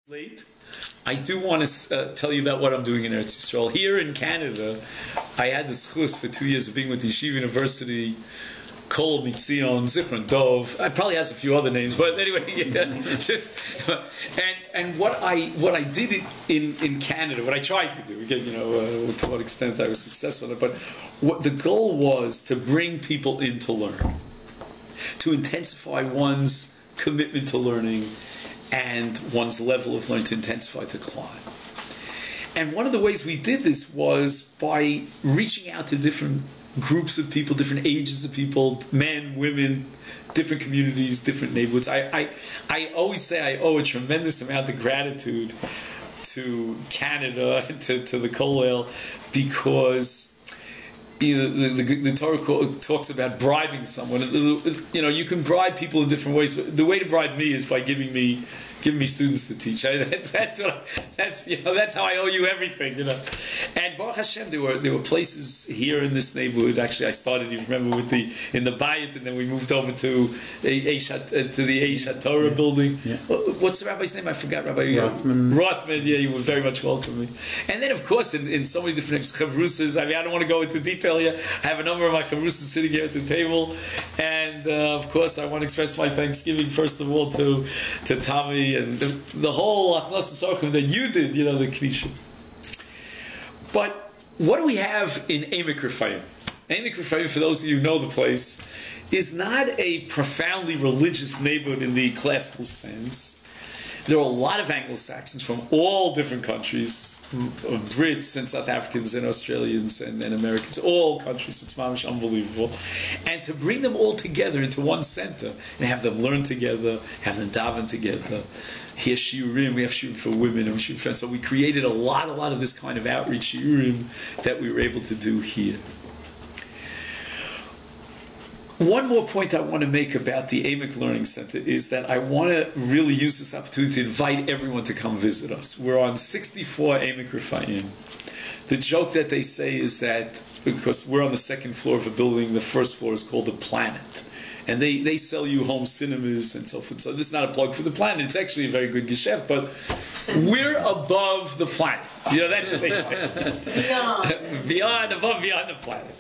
Late. I do want to tell you about what I'm doing in Eretz Yisrael. Here in Canada, I had the zchus for 2 years of being with Yeshiva University, Kol Mitzion, Zichron Dov. It probably has a few other names, but anyway, and what I did in Canada, what I tried to do, again, to what extent I was successful in it, but what the goal was to bring people in to learn, to intensify one's commitment to learning, and one's level of learning to intensify, to climb. And one of the ways we did this was by reaching out to different groups of people, different ages of people, men, women, different communities, different neighborhoods. I always say I owe a tremendous amount of gratitude to Canada, to the Kollel, because the Torah talks about bribing someone. You can bribe people in different ways. The way to bribe me is by giving me students to teach. That's how I owe you everything. And Baruch Hashem, there were places here in this neighborhood. Actually, I started, you remember, in the Bayit, and then we moved over to the Eish Torah building. Yeah. What's the rabbi's name? I forgot. Rabbi Rothman. Yeah, you were very much welcome me. And then, of course, in so many different chavrusas. I don't want to go into detail here. I have a number of my chavrusas sitting here at the table, and of course, I want to express my thanksgiving first of all to Tommy and the whole Achlas Sarkum that you did, the Knisha. But what do we have in Emek Rifayim? Emek Rifayim, for those of you who know the place, is not a profoundly religious neighborhood in the classical sense. There are a lot of Anglo-Saxons from all different countries, Brits and South Africans and Australians and Americans, all countries. It's mamish unbelievable. And to bring them all together into one center and have them learn together, have them daven together. Here shiurim, we have shiurim for women and shiurim for friends. So we created a lot of this kind of outreach shiurim that we were able to do here. One more point I want to make about the Emek Learning Center is that I want to really use this opportunity to invite everyone to come visit us. We're on 64 Emek Rifayim. The joke that they say is that because we're on the second floor of a building, the first floor is called the Planet. And they sell you home cinemas and so forth. So this is not a plug for the Planet. It's actually a very good geschäft, but we're above the planet. That's what they say. Beyond the planet.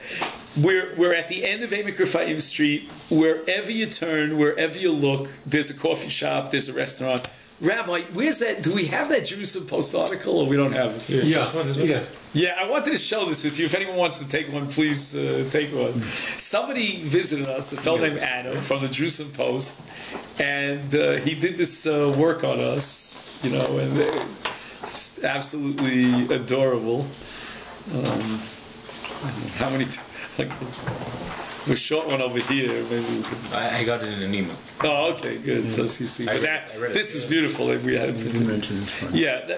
We're at the end of Emek Rifayim Street. Wherever you turn, wherever you look, there's a coffee shop, there's a restaurant. Rabbi, where's that? Do we have that Jerusalem Post article, or we don't have it? Yeah, I wanted to show this with you. If anyone wants to take one, please take one. Somebody visited us, a fellow named Anna from the Jerusalem Post, and he did this work on us, and it's absolutely adorable. How many? We're short one over here. Maybe we could... I got it in an email. Oh, okay, good. Yeah. So you see, this is beautiful. We had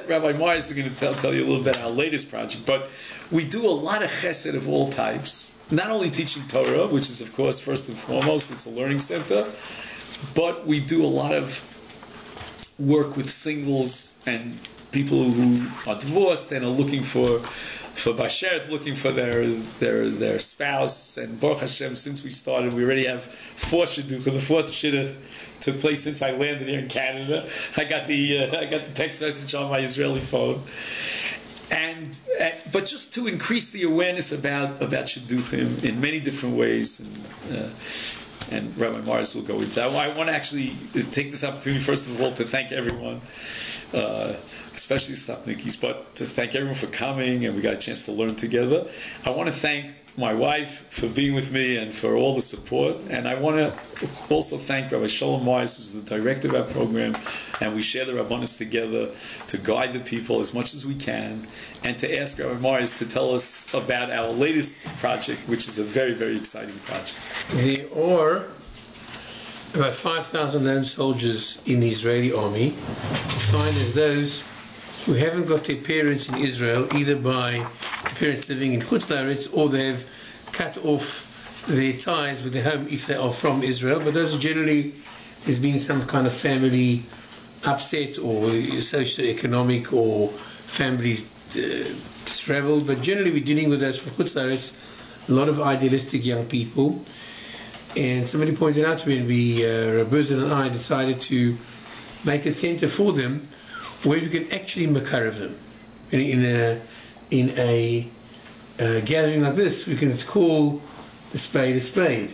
Rabbi Myers is going to tell you a little bit about our latest project. But we do a lot of chesed of all types. Not only teaching Torah, which is, of course, first and foremost, it's a learning center, but we do a lot of work with singles and people who are divorced and are looking for Bashert, looking for their spouse. And Baruch Hashem, since we started, we already have 4 shidduchim. The 4th shidduch took place since I landed here in Canada. I got the text message on my Israeli phone. But just to increase the awareness about shidduchim in many different ways, and Rabbi Mars will go into that. I want to actually take this opportunity, first of all, to thank everyone, especially Stopnikis, but to thank everyone for coming, and we got a chance to learn together. I want to thank my wife for being with me and for all the support, and I want to also thank Rabbi Shalom Mars, who's the director of our program, and we share the Rabbanos together to guide the people as much as we can, and to ask Rabbi Mars to tell us about our latest project, which is a very, very exciting project. There are about 5,000 land soldiers in the Israeli army, defined as those who haven't got their parents in Israel, either by parents living in Chutz La'aretz, or they've cut off their ties with their home if they are from Israel. But those generally, there's been some kind of family upset or socio-economic or families traveled. But generally we're dealing with those from Chutz La'aretz, a lot of idealistic young people. And somebody pointed out to me, and Rabbi Azarya and I decided to make a center for them where we can actually makarev them. In a gathering like this, we can call a spade a spade.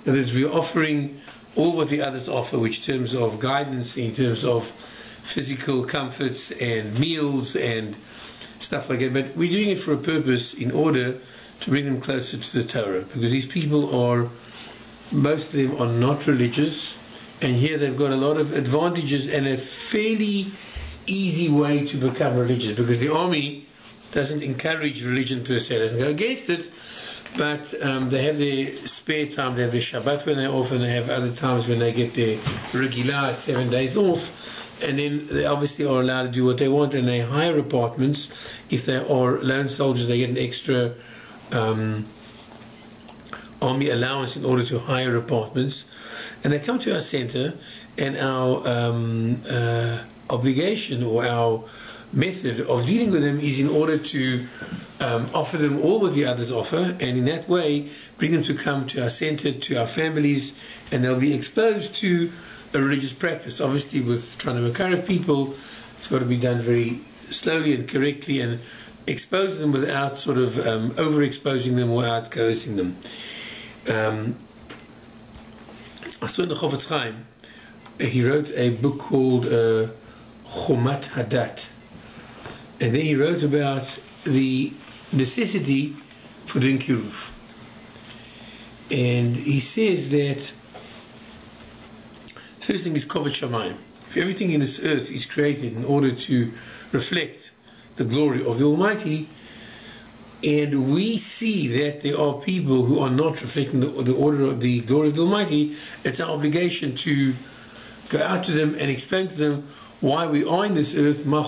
In other words, we're offering all what the others offer, which in terms of guidance, in terms of physical comforts and meals and stuff like that. But we're doing it for a purpose, in order to bring them closer to the Torah, because these people are, most of them are not religious, and here they've got a lot of advantages and a fairly easy way to become religious, because the army doesn't encourage religion per se, doesn't go against it, but they have their spare time, they have their Shabbat when they're off, and they have other times when they get their regular 7 days off, and then they obviously are allowed to do what they want, and they hire apartments. If they are lone soldiers, they get an extra army allowance in order to hire apartments, and they come to our center, and our obligation, or our method of dealing with them, is in order to offer them all what the others offer, and in that way bring them to come to our center, to our families, and they'll be exposed to a religious practice. Obviously, with trying to encourage people, it's got to be done very slowly and correctly, and expose them without sort of overexposing them, without coercing them. I saw in the Chofetz Chaim, he wrote a book called Chomat Hadat, and then he wrote about the necessity for doing KIRUV. And he says that first thing is Kovod Shamayim. If everything in this earth is created in order to reflect the glory of the Almighty, and we see that there are people who are not reflecting the order of the glory of the Almighty, it's our obligation to go out to them and explain to them why we are in this earth, and then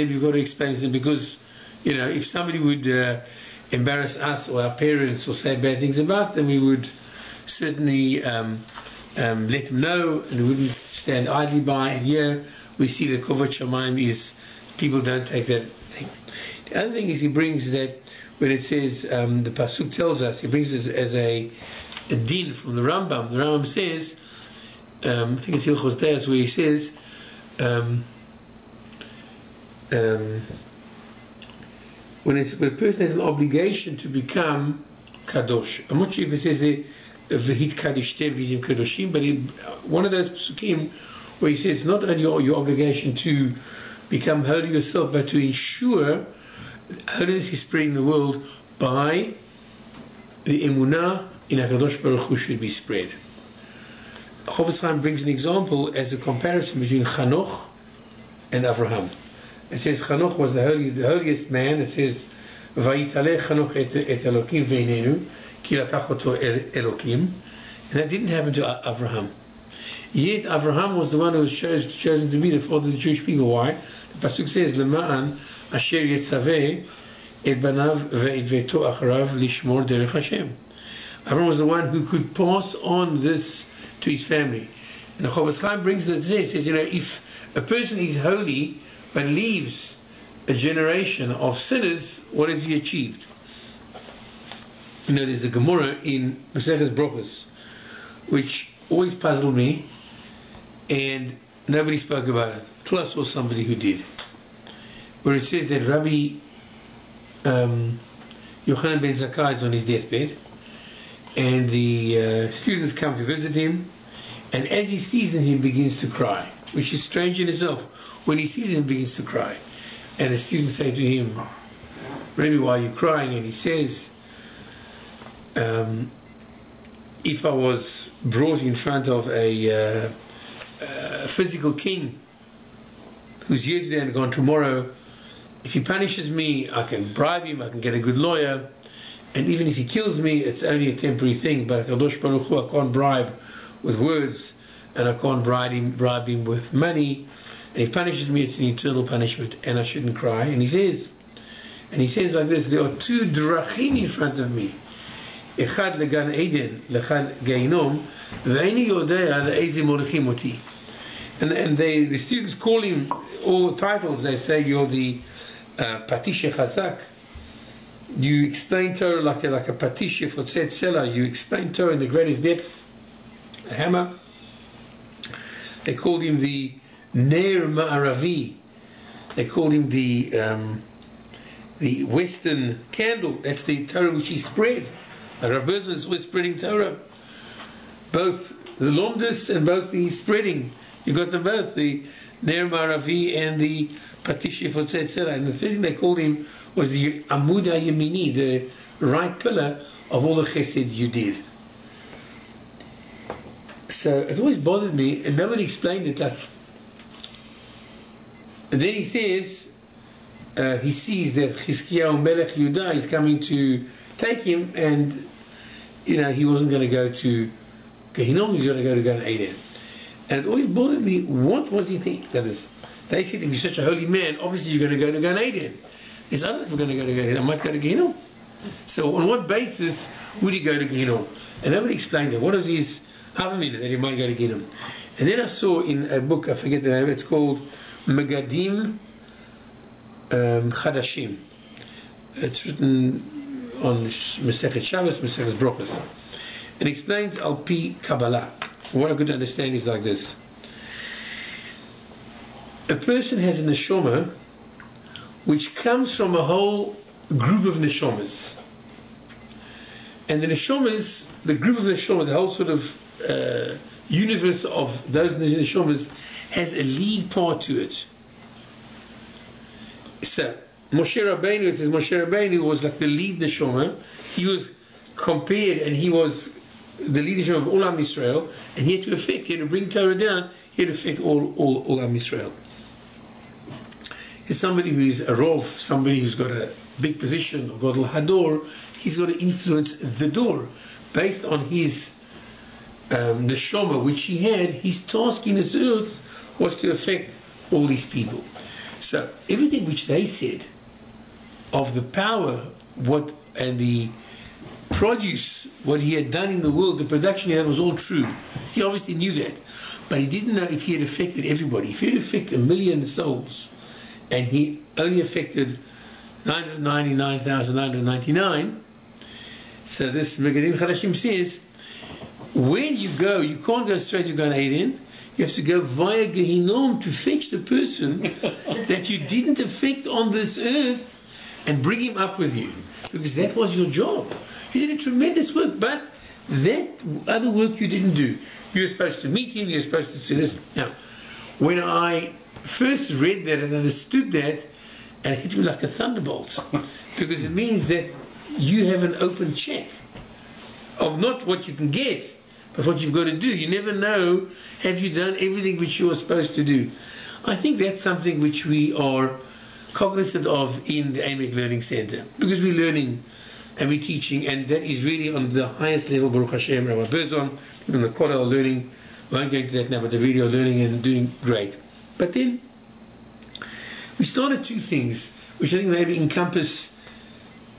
we've got to explain to them, because, you know, if somebody would embarrass us or our parents or say bad things about them, we would certainly let them know, and we wouldn't stand idly by. And here we see that Kovod Shamayim is, people don't take that thing. The other thing is, he brings that, when it says, the Pasuk tells us, he brings this as a din from the Rambam. The Rambam says, I think it's Hilchos Deos, where he says, when a person has an obligation to become kadosh. I'm not sure if it says the v'hit kadishtem v'hitim kadoshim, but one of those psukim where he says it's not only your obligation to become holy yourself, but to ensure holiness is spreading in the world by the emunah in HaKadosh Baruch Hu should be spread. Chofetz Chaim brings an example as a comparison between Chanoch and Avraham. It says Chanoch was the holiest man. It says Vayitaleh Chanoch et Elokim ve'inenu ki lakach oto Elokim, and that didn't happen to Avraham. Yet Avraham was the one who was chosen to be the father of the Jewish people. Why? The pasuk says Lema'an asher yetzaveh et banav ve'et veto acharav lishmor derech Hashem. Avraham was the one who could pass on this to his family. And the Chofetz Chaim brings that there, says, you know, if a person is holy but leaves a generation of sinners, what has he achieved? You know, there's a Gemara in Maseches Brochos which always puzzled me, and nobody spoke about it till I saw somebody who did, where it says that Rabbi Yochanan ben Zakkai is on his deathbed, and the students come to visit him, and as he sees them, he begins to cry, which is strange in itself. When he sees them, he begins to cry, and the students say to him, Rabbi, why are you crying? And he says, if I was brought in front of a physical king who's here today and gone tomorrow, if he punishes me, I can bribe him, I can get a good lawyer, and even if he kills me, it's only a temporary thing. But HaKadosh Baruch Hu, I can't bribe with words, and I can't bribe him with money. And if he punishes me, it's an eternal punishment, and I shouldn't cry. And he says like this: there are two drachim in front of me, echad legan Eden, lechad geinom, ve'eni yodea le'ezim molichim oti. And the students call him all titles. They say, you're the Patish Chazak. You explain Torah like a Patish for Tzed Selah. You explain Torah in the greatest depths. A hammer. They called him the Ner Ma'aravi. They called him the Western candle. That's the Torah which he spread. Rabbi Berzon was spreading Torah. Both the Lomdus and both the spreading. You got them both, the Ner Ma'aravi and the Patish Yefotzei Tzera. And the third thing they called him was the Amud HaYemini, the right pillar of all the chesed you did. So it always bothered me, and nobody explained it. Like, and then he says, he sees that Chizkiyahu Melech Yehuda is coming to take him, and he wasn't going to go to Gehinnom, he was going to go to Gan Eden. And it always bothered me, what was he thinking? They said, if you're such a holy man, obviously you're going to go to Gan Eden. He said, I don't know if we're going to go to Gan Eden, I might go to Gehinnom. So on what basis would he go to Gehinnom? And nobody explained it. What is his Havamina that he might go to Gehinnom? And then I saw in a book, I forget the name, it's called Megadim Chadashim. It's written on Masechet Shabbos, Masechet Brochus. It explains Al Pi Kabbalah. What I could understand is like this. A person has a neshama which comes from a whole group of neshamas. And the neshamas, the group of neshamas, the whole sort of universe of those neshamas has a lead part to it. So, Moshe Rabbeinu, it says Moshe Rabbeinu was like the lead neshama. He was compared, and he was the leadership of all Am Yisrael, and he had to affect, he had to bring Torah down, he had to affect all Am Yisrael. He's somebody who is a Rov, somebody who's got a big position, or Gadol Hador, he's got to influence the door. Based on his neshama, which he had, his task in this earth was to affect all these people. So, everything which they said of the power, and the produce, what he had done in the world, the production he had was all true. He obviously knew that. But he didn't know if he had affected everybody. If he had affected 1 million souls, and he only affected 999,999, so this Megadim Chadashim says, when you go, you can't go straight to Gan Eden. You have to go via Gehinnom to fetch the person that you didn't affect on this earth and bring him up with you. Because that was your job. You did a tremendous work, but that other work you didn't do. You were supposed to meet him, you were supposed to see this. Now, when I first read that and understood that, and it hit me like a thunderbolt, because it means that you have an open check of not what you can get, but what you've got to do. You never know, have you done everything which you are supposed to do? I think that's something which we are cognizant of in the Emek Learning Center, because we're learning and we're teaching, and that is really on the highest level. Baruch Hashem, Rabbi Berzon, even the Kollel are learning. I won't go into that now, but the video are learning and doing great. But then we started two things which I think maybe encompass,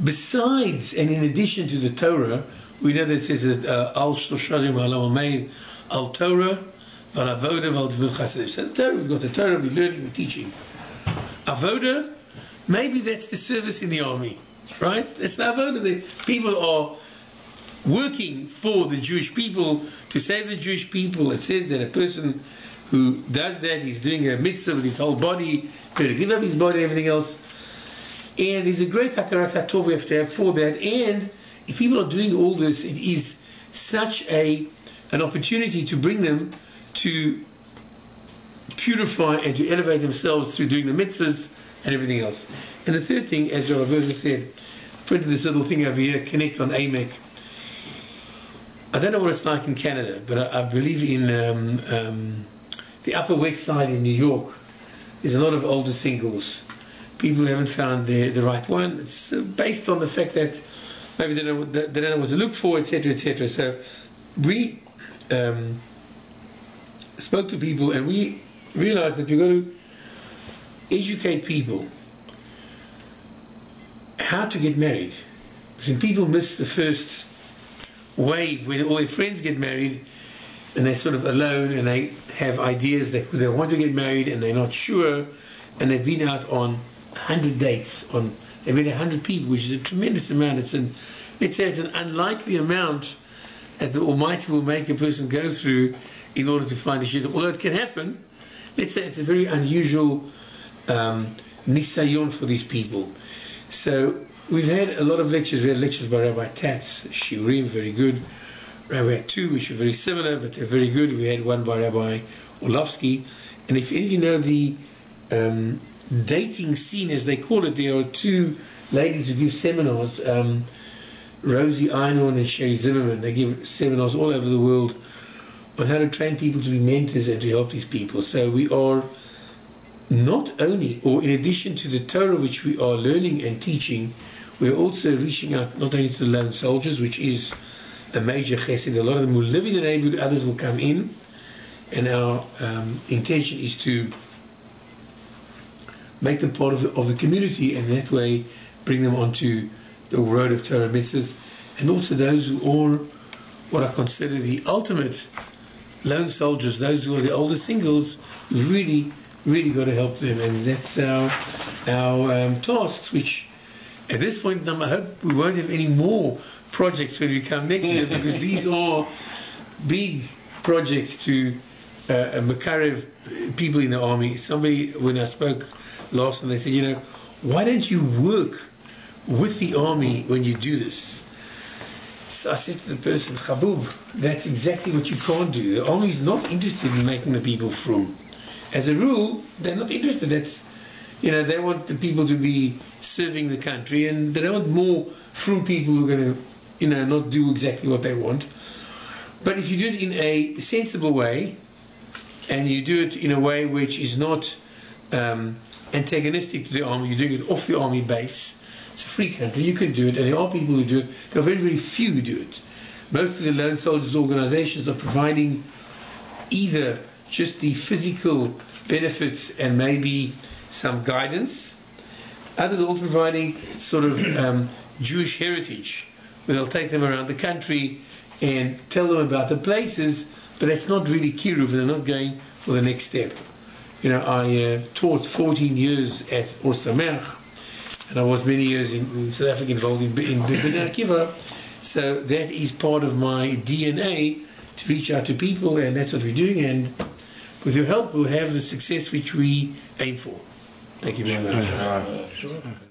besides and in addition to the Torah. We know that it says that Al Shloshim Ha'olam Hameid Al Torah Val Avoda Val Gvul Chasadim. So the Torah, we've got the Torah, we're learning, we're teaching. Avoda, maybe that's the service in the army, right? That's the Avoda. The people are working for the Jewish people to save the Jewish people. It says that a person who does that, he's doing a mitzvah with his whole body, to give up his body and everything else. And there's a great hakarat hatov we have to have for that. And if people are doing all this, it is such an opportunity to bring them to purify and to elevate themselves through doing the mitzvahs and everything else. And the third thing, as Rabbi Berzon said, I printed this little thing over here, Connect on Emek. I don't know what it's like in Canada, but I believe in the Upper West Side in New York, there's a lot of older singles. People who haven't found the right one. It's based on the fact that maybe they don't know what to look for, etc., etc. So we spoke to people, and we realized that we've got to educate people how to get married. Because people miss the first wave when all their friends get married and they're sort of alone and they have ideas that they want to get married and they're not sure, and they've been out on 100 dates, they've met 100 people, which is a tremendous amount. Let's say it's an unlikely amount that the Almighty will make a person go through in order to find a shidduch. Although it can happen, let's say it's a very unusual nisayon for these people. So we've had a lot of lectures. We had lectures by Rabbi Tatz, Shiurim, very good. We had two which were very similar, but they're very good. We had one by Rabbi Orlovsky. And if any of you know the dating scene, as they call it, there are two ladies who give seminars, Rosie Einhorn and Sherry Zimmerman. They give seminars all over the world on how to train people to be mentors and to help these people. So we are not only, or in addition to the Torah which we are learning and teaching, we're also reaching out not only to the lone soldiers, which is a major chesed. A lot of them will live in the neighborhood, others will come in, and our intention is to make them part of the community, and that way bring them onto the road of Torah mitzvahs, and also those who are what I consider the ultimate lone soldiers, those who are the older singles, really got to help them, and that's our tasks, which at this point in time I hope we won't have any more projects when we come next year, because these are big projects to Makarev people in the army. Somebody, when I spoke last time, they said, why don't you work with the army when you do this? So I said to the person, Chabub, that's exactly what you can't do. The army is not interested in making the people frum. As a rule, they're not interested. That's, they want the people to be serving the country, and they don't want more frum people who are going to, not do exactly what they want. But if you do it in a sensible way, and you do it in a way which is not antagonistic to the army, you're doing it off the army base, it's a free country, you can do it, and there are people who do it. There are very, very few who do it. Most of the lone soldiers organizations are providing either just the physical benefits and maybe some guidance. Others are also providing sort of Jewish heritage, where they'll take them around the country and tell them about the places, but that's not really KIRUV, they're not going for the next step. I taught 14 years at Or Sameach, and I was many years in South Africa involved in Bnei Akiva, so that is part of my DNA, to reach out to people, and that's what we're doing, and with your help we'll have the success which we aim for. Thank you very much.